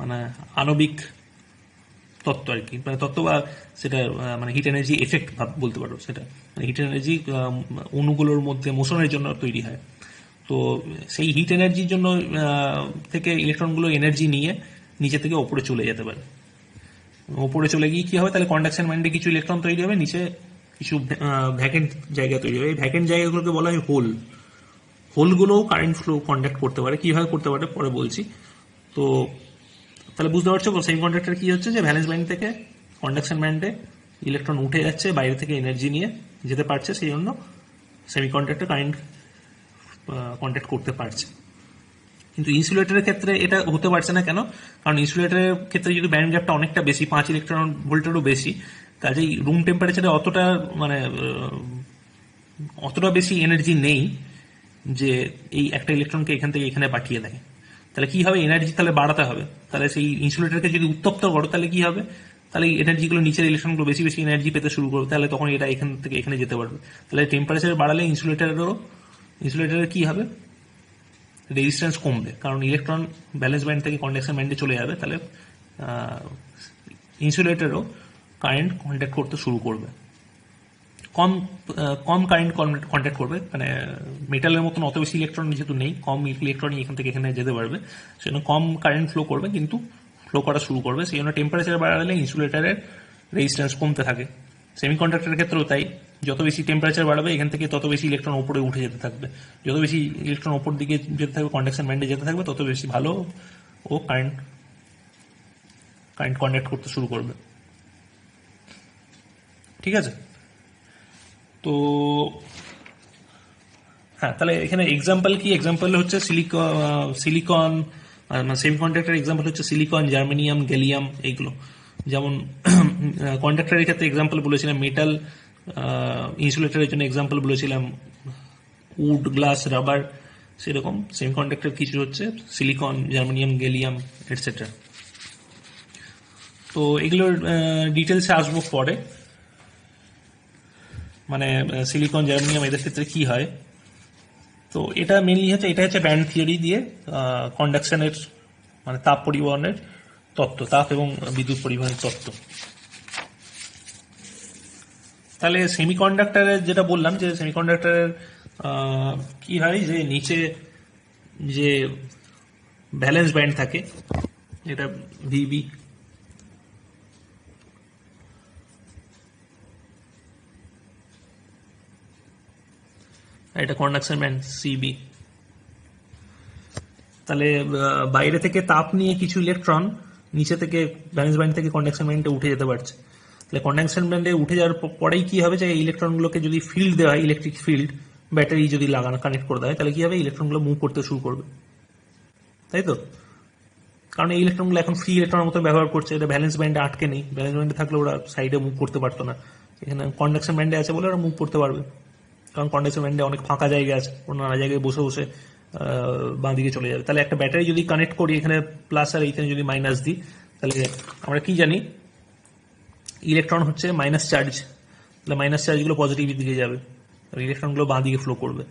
মানে আণবিক তত্ত্ব আর কি, মানে তত্ত্ব বা সেটা মানে হিট এনার্জি এফেক্ট বলতে পারো। সেটা মানে হিট এনার্জি অণুগুলোর মধ্যে মোশনের জন্য তৈরি হয়। তো তো সেই হিট এনার্জির জন্য থেকে ইলেকট্রনগুলো এনার্জি নিয়ে নিচে থেকে ওপরে চলে যেতে পারে। ওপরে চলে গিয়ে কি হবে, তাহলে কন্ডাকশন ব্যান্ডে কিছু ইলেকট্রন তৈরি হবে, নিচে কিছু ভ্যাকেন্ট জায়গা তৈরি হবে। এই ভ্যাকেন্ট জায়গাগুলোকে বলা হয় হোল। হোলগুলোও কারেন্ট ফ্লো কন্ডাক্ট করতে পারে। কিভাবে করতে পারে পরে বলছি। তো তাহলে বুঝতে পারছো সেমিকন্ডাক্টর কি হচ্ছে, যে ভ্যালেন্স ব্যান্ড থেকে কন্ডাকশন ব্যান্ডে ইলেকট্রন উঠে যাচ্ছে, বাইরে থেকে এনার্জি নিয়ে যেতে পারছে, সেই জন্য সেমিকন্ডাক্টর কারেন্ট কন্ডাক্ট করতে পারছে। কিন্তু ইনসুলেটরের ক্ষেত্রে এটা হতে পারছে না। কেন? কারণ ইনসুলেটরের ক্ষেত্রে যদি ব্যান্ড গ্যাপটা অনেকটা বেশি, 5 ইলেকট্রন ভোল্টেরও বেশি, কাজেই রুম টেম্পারেচারে অতটা বেশি এনার্জি নেই যে এই একটা ইলেকট্রনকে এখান থেকে এখানে পাঠিয়ে দেয়। তাহলে কি হবে, এনার্জি তাহলে বাড়াতে হবে। তাহলে সেই ইনসুলেটরকে যদি উত্তপ্ত করো তাহলে কি হবে, তাহলে এনার্জিগুলো নিচের ইলেকট্রনগুলো বেশি বেশি এনার্জি পেতে শুরু করবে, তাহলে তখন এটা এখান থেকে এখানে যেতে পারবে। তাহলে টেম্পারেচার বাড়ালে ইনসুলেটরের কি হবে, রেজিস্ট্যান্স কমবে, কারণ ইলেকট্রন ব্যালেন্স ব্যান্ড থেকে কন্ডাকশন ব্যান্ডে চলে যাবে। তাহলে ইনসুলেটরও কারেন্ট কন্ডাক্ট করতে শুরু করবে, কম কারেন্ট কন্ডাক্ট করবে। মানে মেটালের মতন অত বেশি ইলেকট্রন যেহেতু নেই, কম ইলেকট্রনই এখান থেকে এখানে যেতে পারবে, সেজন্য কম কারেন্ট ফ্লো করবে, কিন্তু ফ্লো করা শুরু করবে। সেই জন্য টেম্পারেচার বাড়ালে ইনসুলেটরের রেজিস্ট্যান্স কমতে থাকে। সেমিকন্ডাক্টরের ক্ষেত্রেও তাই, যত বেশি টেম্পারেচার বাড়বে এখান থেকে তত বেশি ইলেকট্রন উপরে উঠে যেতে থাকবে। যত বেশি ইলেকট্রন উপর দিকে যেতে থাকবে, কন্ডাকশন ব্যান্ডে যেতে থাকবে, তত বেশি ভালো ও কারেন্ট কন্ডাক্ট করতে শুরু করবে। ঠিক আছে? তো হ্যাঁ, তাহলে এখানে এক্সাম্পল কি, এক্সাম্পল হচ্ছে সিলিকন, সেমিকন্ডাক্টর এক্সাম্পল হচ্ছে সিলিকন, জার্মেনিয়াম, গ্যালিয়াম, এইগুলো। যেমন কন্ডাক্টরের ক্ষেত্রে এক্সাম্পল বলেছিলাম মেটাল, ইনসুলেটরের জন্য এক্সাম্পল বলেছিলাম উড, গ্লাস, রাবার। সেরকম সেমিকন্ডাক্টর কিছু হচ্ছে সিলিকন, জার্মেনিয়াম, গ্যালিয়াম, এটসেট্রা। তো এগুলোর ডিটেলসে আসবো পরে, মানে সিলিকন, জার্মেনিয়াম এদের ক্ষেত্রে কি হয়। তো এটা মেনলি হচ্ছে, এটা হচ্ছে ব্যান্ড থিওরি দিয়ে কন্ডাকশনের মানে তাপ পরিবহনের তত্ত্ব, তাপ এবং বিদ্যুৎ পরিবহনের তত্ত্ব। তাহলে সেমিকন্ডাক্টরের যেটা বললাম, যে সেমিকন্ডাক্টরের কি হয়, যে নিচে যে ভ্যালেন্স ব্যান্ড থাকে, এটা ভিবি, এটা কন্ডাকশন ব্যান্ড সিবি। তাহলে বাইরে থেকে তাপ নিয়ে কিছু ইলেকট্রন নিচে থেকে ভ্যালেন্স ব্যান্ড থেকে কন্ডাকশন ব্যান্ডে উঠে যেতে পারছে। তাহলে কন্ডাকশন ব্যান্ডে উঠে যাওয়ার পরেই কি হবে, যে ইলেকট্রনগুলোকে যদি ফিল্ড দেওয়া হয়, ইলেকট্রিক ফিল্ড, ব্যাটারি যদি কানেক্ট করে দেওয়া হয়, তাহলে কি হবে, ইলেকট্রনগুলো মুভ করতে শুরু করবে, তাই তো? কারণ এই ইলেকট্রনগুলো এখন ফ্রি ইলেকট্রনের মতো ব্যবহার করছে, এটা ভ্যালেন্স ব্যান্ডে আটকে নেই। ভ্যালেন্স ব্যান্ডে থাকলে ওরা সাইডে মুভ করতে পারতো না, এখানে কন্ডাকশন ব্যান্ডে আছে বলে ওরা মুভ করতে পারবে। কারণ কন্ডাকশন ব্যান্ডে অনেক ফাঁকা জায়গা আছে, ওরা নানা জায়গায় বসে বসে বাঁ দিকে চলে যাবে। তাহলে একটা ব্যাটারি যদি কানেক্ট করি, এখানে প্লাস আর এইখানে যদি মাইনাস দিই, তাহলে আমরা কি জানি, ইলেকট্রন হচ্ছে মাইনাস চার্জ, তাহলে মাইনাস চার্জগুলো পজিটিভ দিকে যাবে, আর ইলেকট্রনগুলো বাঁ দিকে ফ্লো করবে।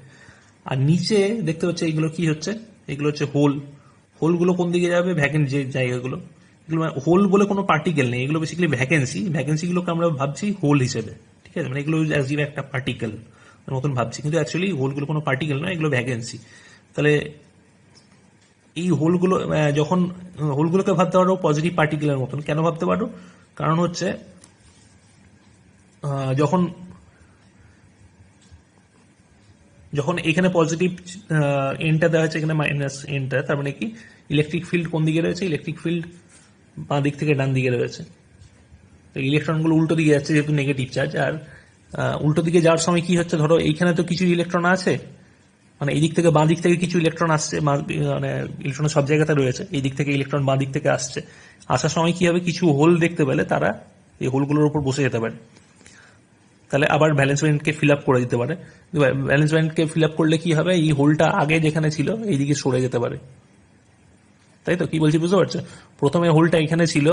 আর নিচে দেখতে হচ্ছে এগুলো কি হচ্ছে, এগুলো হচ্ছে হোল। হোলগুলো কোন দিকে যাবে, ভ্যাকেন্ট যে জায়গাগুলো, এগুলো হোল বলে কোনো পার্টিকেল নেই, এগুলো বেসিক্যালি ভ্যাকেন্সিগুলোকে আমরা ভাবছি হোল হিসেবে। ঠিক আছে, মানে এগুলো একটা পার্টিকেল মতন ভাবছি, কিন্তু অ্যাকচুয়ালি হোলগুলো কোনো পার্টিকেল নয়, এগুলো ভ্যাকেন্সি। তাহলে এই হোলগুলো যখন হোলগুলোকে ভাবতে পারো পজিটিভ পার্টিকেলের মতন, কেন ভাবতে পারো, কারণ হচ্ছে যখন যখন এখানে পজিটিভ এনটা দেওয়া হচ্ছে, এখানে মাইনাস এনটা, তার মানে কি ইলেকট্রিক ফিল্ড কোন দিকে রয়েছে, ইলেকট্রিক ফিল্ড বাঁ দিক থেকে ডান দিকে রয়েছে। ইলেকট্রনগুলো উল্টো দিকে যাচ্ছে যেহেতু নেগেটিভ চার্জ। আর উল্টো দিকে যাওয়ার সময় কি হচ্ছে, ধরো এইখানে তো কিছু ইলেকট্রন আছে, মানে এই দিক থেকে বাঁ দিক থেকে কিছু ইলেকট্রন আসছে, মানে ইলেকট্রন সব জায়গাতে রয়েছে, এই দিক থেকে ইলেকট্রন বাঁ দিক থেকে আসছে। আসার সময় কি হবে, কিছু হোল দেখতে পেলে তারা এই হোলগুলোর উপর বসে যেতে পারে, তাহলে আবার ভ্যালেন্স ব্যান্ডকে ফিল আপ করে দিতে পারে। ভ্যালেন্স ব্যান্ডকে ফিল আপ করলে কি হবে, এই হোলটা আগে যেখানে ছিল এইদিকে সরে যেতে পারে, তাই তো? কি বলছি বুঝতে পারছো? প্রথমে হোলটা এখানে ছিল,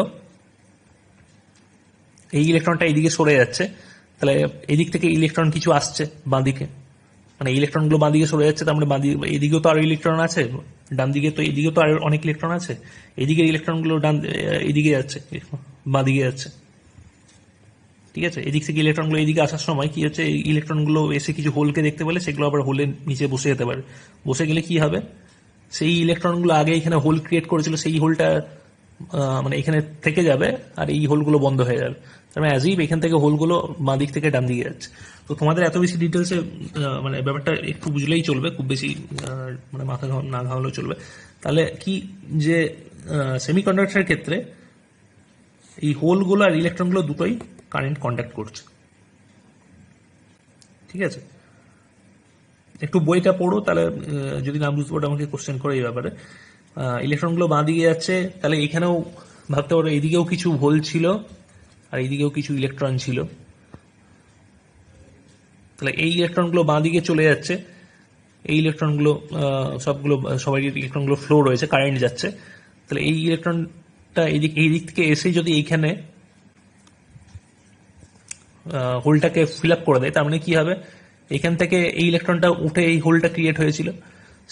এই ইলেকট্রনটা এইদিকে সরে যাচ্ছে, তাহলে এদিক থেকে ইলেকট্রন কিছু আসছে বাঁ দিকে, মানে ইলেকট্রনগুলো বাঁ দিকে সরে যাচ্ছে, তার মানে বাঁ দিকে এদিকেও তো আরো ইলেকট্রন আছে, ডান দিকে তো এদিকেও তো আর অনেক ইলেকট্রন আছে, এদিকে ইলেকট্রনগুলো এদিকে যাচ্ছে, বাঁ দিকে যাচ্ছে। ঠিক আছে, এদিক থেকে ইলেকট্রনগুলো এইদিকে আসার সময় কি হচ্ছে, এই ইলেকট্রনগুলো এসে কিছু হোলকে দেখতে পেলে সেগুলো আবার হোলের নিচে বসে যেতে পারে। বসে গেলে কি হবে, সেই ইলেকট্রনগুলো আগে এখানে হোল ক্রিয়েট করেছিল, সেই হোলটা মানে এখানে থেকে যাবে, আর এই হোলগুলো বন্ধ হয়ে যাবে। তার মানে অ্যাজ ইফ এখান থেকে হোলগুলো বাঁ দিক থেকে ডান দিকে যাচ্ছে। তো তোমাদের এত বেশি ডিটেলসে মানে ব্যাপারটা একটু বুঝলেই চলবে, খুব বেশি মানে মাথা না ঘামালেও চলবে। তাহলে কি, যে সেমিকন্ডাক্টরের ক্ষেত্রে এই হোলগুলো আর ইলেকট্রনগুলো দুটোই কারেন্ট কন্ডাক্ট করছে। ঠিক আছে, একটু বইটা পড়ো, তাহলে যদি না বুঝতে পারো আমাকে কোশ্চেন করো এই ব্যাপারে। ইলেকট্রনগুলো বাঁ দিকে যাচ্ছে, তাহলে এখানেও ভাবতে পারো এইদিকেও কিছু হোল ছিল আর এইদিকেও কিছু ইলেকট্রন ছিল। তাহলে এই ইলেকট্রনগুলো বাঁ দিকে চলে যাচ্ছে, এই ইলেকট্রনগুলো সবাই ইলেকট্রনগুলো ফ্লো রয়েছে, কারেন্ট যাচ্ছে। তাহলে এই ইলেকট্রনটা এই দিক থেকে এসে যদি এইখানে হোলটাকে ফিল আপ করে দেয়, তার মানে কি হবে, এখান থেকে এই ইলেকট্রনটা উঠে এই হোলটা ক্রিয়েট হয়েছিল,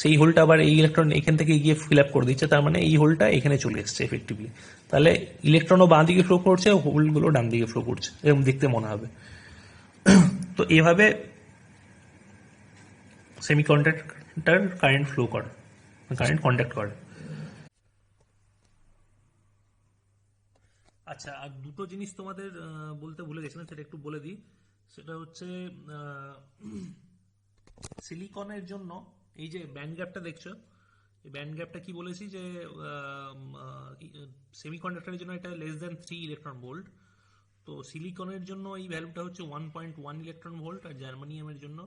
সেই হোলটা আবার এই ইলেকট্রন এখান থেকে গিয়ে ফিল আপ করে দিচ্ছে, তার মানে এই হোলটা এখানে চলে এসছে এফেক্টিভলি। তাহলে ইলেকট্রনও বাঁ দিকে ফ্লো করছে, হোলগুলো ডান দিকে ফ্লো করছে, এরকম দেখতে মনে হবে। তো এভাবে সেমিকন্ডাক্টর কারেন্ট ফ্লো করে, কারেন্ট কন্ডাক্ট করে। আচ্ছা, আর দুটো জিনিস তোমাদের বলতে ভুলে গেছিলাম, সেটা একটু বলে দিই। সেটা হচ্ছে সিলিকনের জন্য এই যে ব্যান্ড গ্যাপটা দেখছো, এই ব্যান্ড গ্যাপটা কি বলেছি যে সেমিকন্ডাক্টরের জন্য এটা লেস দেন 3 ইলেকট্রন ভোল্ট। তো সিলিকনের জন্য এই ভ্যালুটা হচ্ছে 1.1 ইলেকট্রন ভোল্ট, আর জার্মানিয়ামের জন্য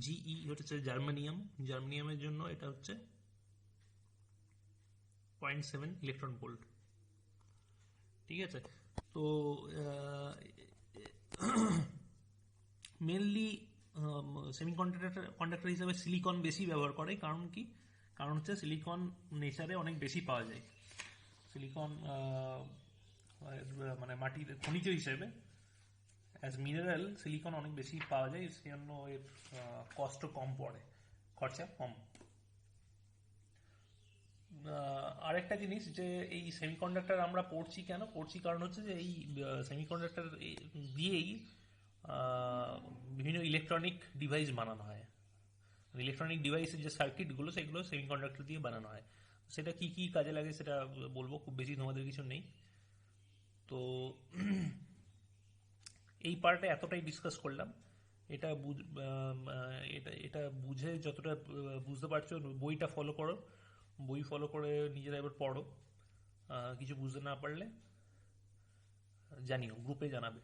জিই হচ্ছে জার্মানিয়ামের জন্য এটা হচ্ছে 0.7 ইলেকট্রন ভোল্ট। ঠিক আছে, তো মেনলি কন্ডাক্টর হিসেবে সিলিকন বেশি ব্যবহার করে। কারণ কি, কারণ হচ্ছে সিলিকন নেচারে অনেক বেশি পাওয়া যায়। সিলিকন মানে মাটির খনিজ হিসেবে অ্যাজ মিনারেল সিলিকন অনেক বেশি পাওয়া যায়, সেজন্য এর কস্টও কম পড়ে, খরচা কম। আরেকটা জিনিস, যে এই সেমিকন্ডাক্টর আমরা পড়ছি কারণ হচ্ছে যে এই সেমিকন্ডাক্টর দিয়েই বিভিন্ন ইলেকট্রনিক ডিভাইস বানানো হয়। ইলেকট্রনিক ডিভাইসের যে সার্কিটগুলো, সেগুলো সেমিকন্ডাক্টর দিয়ে বানানো হয়। সেটা কি কি কাজে লাগে সেটা বলবো, খুব বেশি তোমাদের কিছু নেই। তো এই পার্টে এতটাই ডিসকাস করলাম। এটা এটা বুঝে যতটা বুঝতে পারছো, বইটা ফলো করো, বই ফলো করে নিজেরা এবার পড়ো। কিছু বুঝতে না পারলে জানিও, গ্রুপে জানাবে।